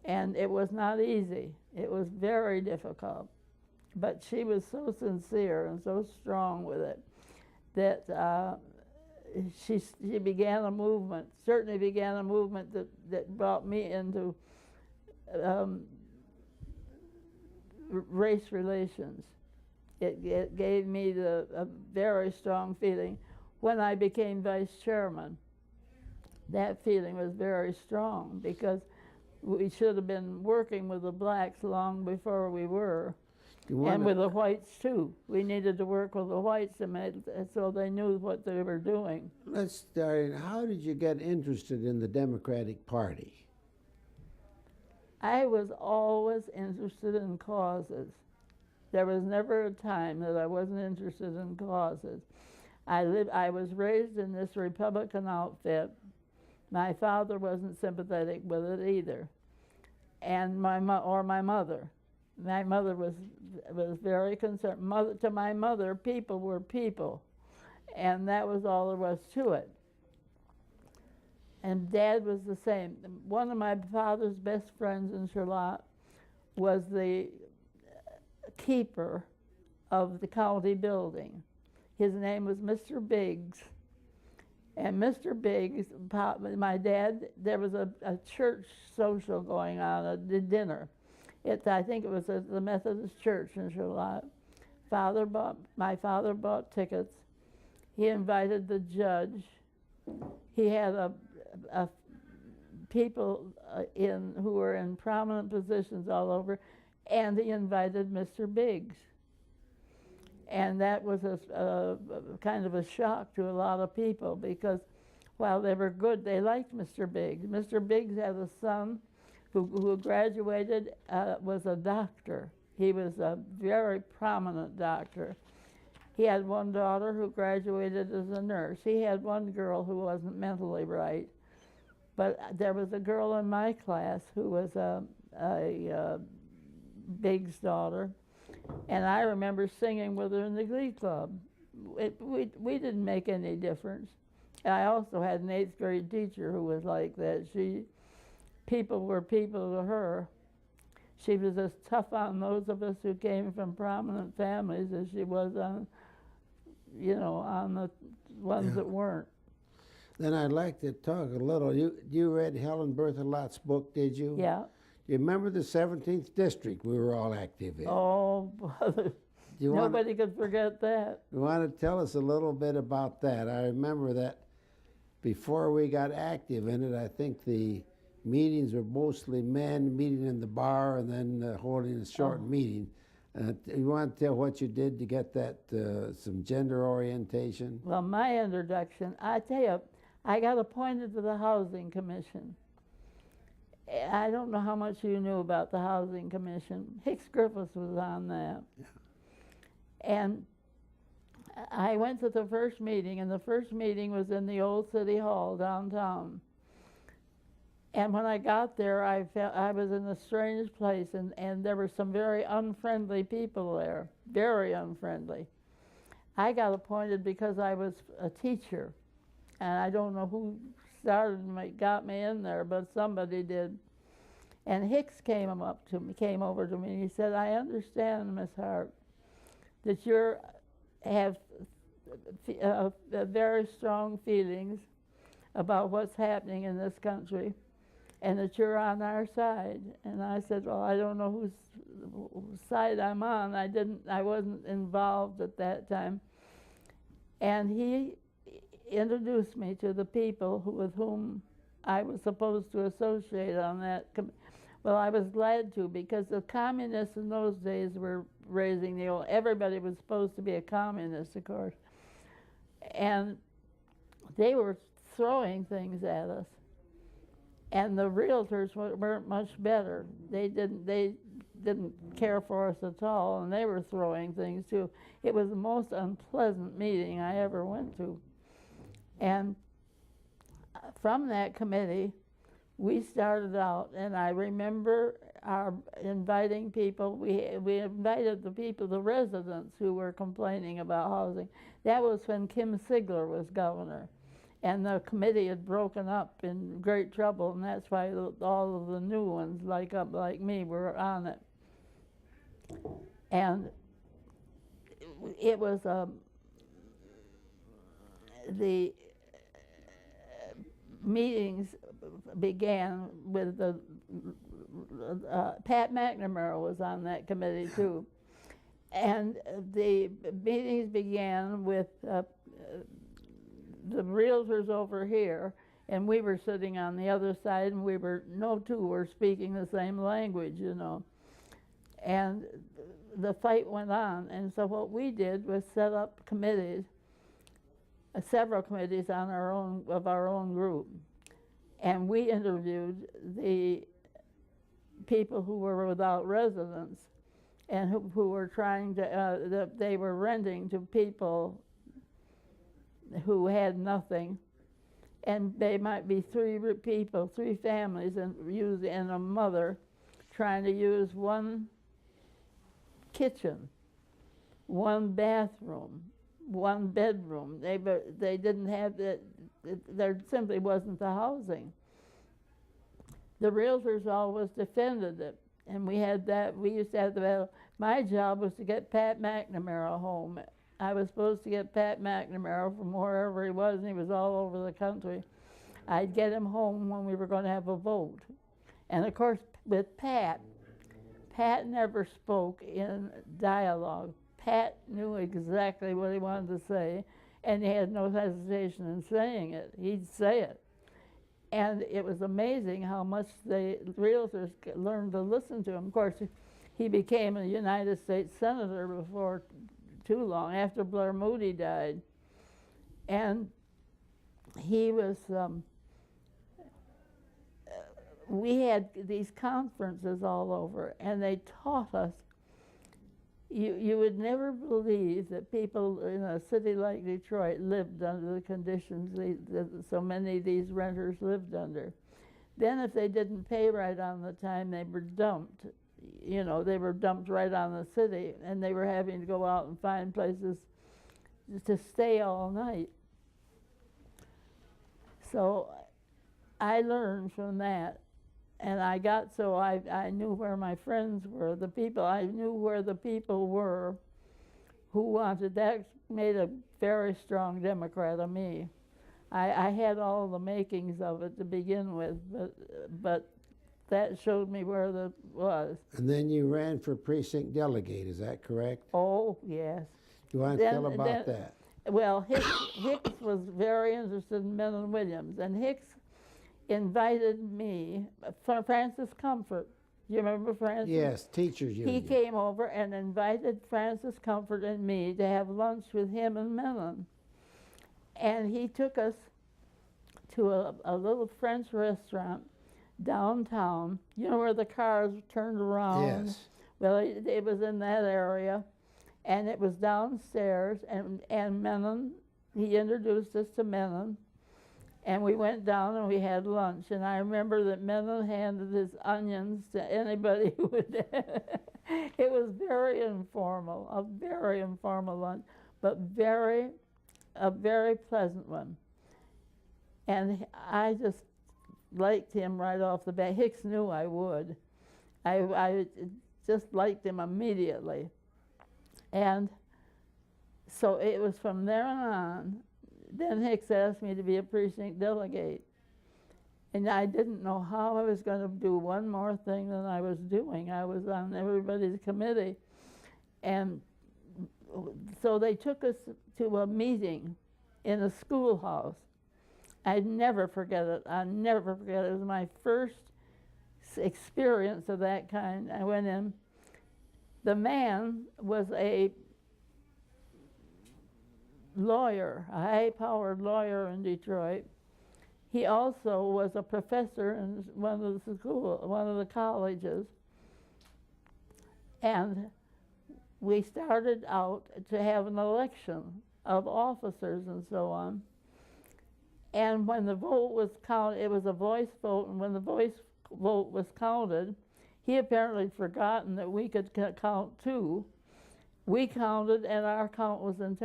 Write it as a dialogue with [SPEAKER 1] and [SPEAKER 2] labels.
[SPEAKER 1] And it was not easy. It was very difficult. But she was so sincere and so strong with it that she began a movement, certainly began a movement that brought me into race relations. It gave me a very strong feeling. When I became vice chairman, that feeling was very strong because we should have been working with the blacks long before we were. And with the whites too. We needed to work with the whites so they knew what they were doing.
[SPEAKER 2] Let's start. How did you get interested in the Democratic Party?
[SPEAKER 1] I was always interested in causes. There was never a time that I wasn't interested in causes. I was raised in this Republican outfit. My father wasn't sympathetic with it either, and my mother. My mother was very concerned. To my mother, people were people, and that was all there was to it. And Dad was the same. One of my father's best friends in Charlotte was the keeper of the county building. His name was Mr. Biggs. And Mr. Biggs, my dad, there was a church social going on, a dinner. I think it was at the Methodist Church in Charlotte. My father bought tickets. He invited the judge. He had people who were in prominent positions all over, and he invited Mr. Biggs. And that was a kind of a shock to a lot of people because while they were good, they liked Mr. Biggs. Mr. Biggs had a son who graduated, was a doctor. He was a very prominent doctor. He had one daughter who graduated as a nurse. He had one girl who wasn't mentally right. But there was a girl in my class who was a Biggs' daughter, and I remember singing with her in the glee club. We didn't make any difference. I also had an 8th grade teacher who was like that. People were people to her. She was as tough on those of us who came from prominent families as she was on the ones that weren't.
[SPEAKER 2] Then I'd like to talk a little. You read Helen Berthelot's book, did you?
[SPEAKER 1] Yeah.
[SPEAKER 2] You remember the 17th District we were all active in?
[SPEAKER 1] Oh, brother. Nobody could forget that.
[SPEAKER 2] You want to tell us a little bit about that? I remember that before we got active in it, I think the meetings were mostly men meeting in the bar and then holding a short meeting. You want to tell what you did to get that, some gender orientation?
[SPEAKER 1] Well, my introduction, I tell you, I got appointed to the Housing Commission. I don't know how much you knew about the Housing Commission. Hicks Griffiths was on that. Yeah. And I went to the first meeting, and the first meeting was in the old City Hall downtown. And when I got there, I felt I was in a strange place, and there were some very unfriendly people there, very unfriendly. I got appointed because I was a teacher, and I don't know who got me in there, but somebody did. And Hicks came over to me, and he said, "I understand, Miss Hart, that you have very strong feelings about what's happening in this country, and that you're on our side." And I said, "Well, I don't know whose side I'm on. I wasn't involved at that time." And he introduced me to the people with whom I was supposed to associate on that. Well, I was glad to, because the communists in those days were raising the old. Everybody was supposed to be a communist, of course, and they were throwing things at us. And the realtors weren't much better. They didn't care for us at all, and they were throwing things too. It was the most unpleasant meeting I ever went to. And from that committee, we started out, and I remember inviting people. We invited the residents who were complaining about housing. That was when Kim Sigler was governor. And the committee had broken up in great trouble, and that's why all of the new ones, like me, were on it. And it was the meetings began with the Pat McNamara was on that committee too, and the meetings began with the realtors over here, and we were sitting on the other side, and no two were speaking the same language, you know. And the fight went on, and so what we did was set up committees, several committees on our own group, and we interviewed the people who were without residence and who were trying to they were renting to people who had nothing, and they might be three families, and a mother trying to use one kitchen, one bathroom, one bedroom. They didn't have that. There simply wasn't the housing. The realtors always defended it, and we used to have the battle. My job was to get Pat McNamara home. I was supposed to get Pat McNamara from wherever he was, and he was all over the country. I'd get him home when we were going to have a vote. And of course, with Pat never spoke in dialogue. Pat knew exactly what he wanted to say, and he had no hesitation in saying it. He'd say it. And it was amazing how much the realtors learned to listen to him. Of course, he became a United States Senator before too long, after Blair Moody died. And he was, we had these conferences all over, and they taught us. You would never believe that people in a city like Detroit lived under the conditions so many of these renters lived under. Then if they didn't pay right on the time, they were dumped. You know, they were dumped right on the city, and they were having to go out and find places to stay all night. So I learned from that. And I knew where my friends were, I knew where the people were who wanted. That made a very strong Democrat of me. I had all the makings of it to begin with, but that showed me where it was.
[SPEAKER 2] And then you ran for precinct delegate, is that correct?
[SPEAKER 1] Oh, yes.
[SPEAKER 2] You want to tell about that?
[SPEAKER 1] Well, Hicks was very interested in men and Williams, and Hicks invited me, Francis Comfort. You remember Francis?
[SPEAKER 2] Yes, teachers union.
[SPEAKER 1] He came over and invited Francis Comfort and me to have lunch with him and Menon. And he took us to a little French restaurant downtown. You know where the cars turned around?
[SPEAKER 2] Yes.
[SPEAKER 1] Well, it was in that area. And it was downstairs, and Menon, he introduced us to Menon. And we went down and we had lunch. And I remember that Menon handed his onions to anybody who would. It was very informal, a very informal lunch, but a very pleasant one. And I just liked him right off the bat. Hicks knew I would. I just liked him immediately. And so it was from there on. Then Hicks asked me to be a precinct delegate. And I didn't know how I was going to do one more thing than I was doing. I was on everybody's committee. And so they took us to a meeting in a schoolhouse. I'd never forget it. I'll never forget it. It was my first experience of that kind. I went in. The man was a lawyer, a high-powered lawyer in Detroit. He also was a professor in one of the colleges. And we started out to have an election of officers and so on. And when the vote was counted, it was a voice vote, and when the voice vote was counted, he apparently had forgotten that we could count too. We counted, and our count was entirely